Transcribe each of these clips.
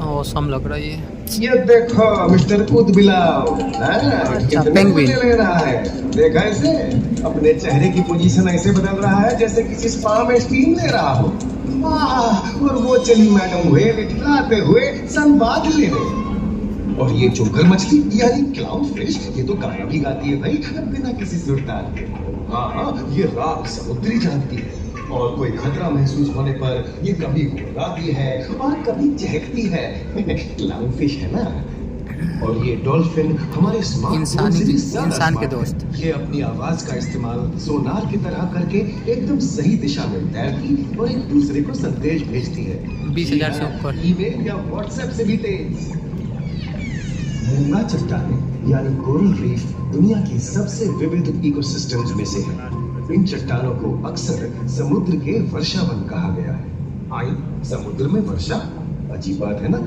Awesome लग रहा है ये देखो मिस्टर ऊदबिलाव, कितने मजे ले रहा है। देखा इसे, अपने चेहरे की पोजीशन ऐसे बदल रहा है जैसे किसी स्पा में स्टीम ले रहा हो। और वो चली मैडम व्हेल इठलाते हुए संवाद लेने। और ये जोकर मछली यानी क्लाउन फिश, ये तो गाना भी गाती है भाई, बिना किसी सुरताल के। हाँ, ये रात समुद्री जानती है और कोई खतरा महसूस होने पर ये कभी घुराती है और कभी चहकती है। क्लाउन फिश है ना। और ये डॉल्फिन हमारे स्मार्ट इंसान के दोस्त, ये अपनी आवाज का इस्तेमाल सोनार की तरह करके एकदम सही दिशा में तैरती और एक दूसरे को संदेश भेजती है। 20,000 से ऊपर ईमेल या व्हाट्सएप से भी तेज। मूंगा चट्टानें यानी कोरल रीफ दुनिया की सबसे विविध इकोसिस्टम्स में से है। इन चट्टानों को अक्सर समुद्र के वर्षावन कहा गया है। आई समुद्र में वर्षा, अजीब बात है ना?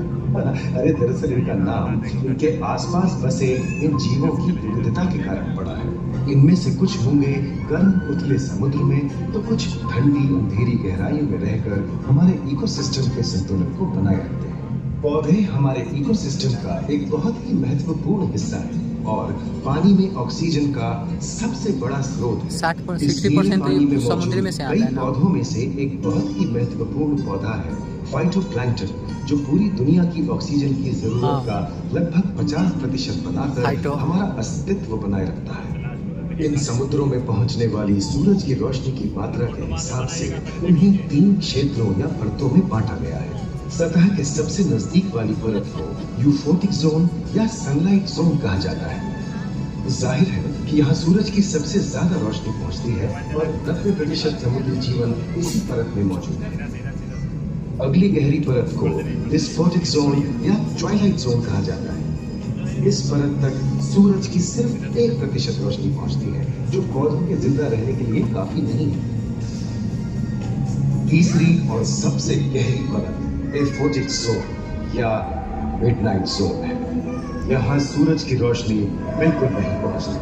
अरे दरअसल इनका नाम इनके आसपास बसे इन जीवों की विविधता के कारण पड़ा है। इनमें से कुछ होंगे गर्म उथले समुद्र में, तो कुछ ठंडी अंधेरी गहराइयों में रहकर हमारे इकोसिस्टम के संतुलन को बनाए रखते हैं। पौधे हमारे इकोसिस्टम का एक बहुत ही महत्वपूर्ण हिस्सा है और पानी में ऑक्सीजन का सबसे बड़ा स्रोत 60% तो समुद्र में से आता है ना। पौधों में से एक बहुत ही महत्वपूर्ण पौधा है फाइटोप्लैंक्टन, जो पूरी दुनिया की ऑक्सीजन की जरूरत का लगभग 50% बनाकर हमारा अस्तित्व बनाए रखता है। इन समुद्रों में पहुंचने वाली सूरज की रोशनी की मात्रा के हिसाब से उन्हें 3 क्षेत्रों या परतों में बांटा गया है। सतह के सबसे नजदीक वाली परत को यूफोटिक जोन या सनलाइट जोन कहा जाता है। जाहिर है कि यहाँ सूरज की सबसे ज्यादा रोशनी पहुँचती है और 90% समुद्री जीवन इसी परत में मौजूद है। अगली गहरी परत को डिस्फोटिक जोन या ट्वाइलाइट जोन कहा जाता है। इस परत तक सूरज की सिर्फ 1% रोशनी पहुँचती है, जो पौधों के जिंदा रहने के लिए काफी नहीं है। तीसरी और सबसे गहरी परत एफोटिक जोन या मिडनाइट जोन है। यहाँ सूरज की रोशनी बिल्कुल नहीं पहुंचती।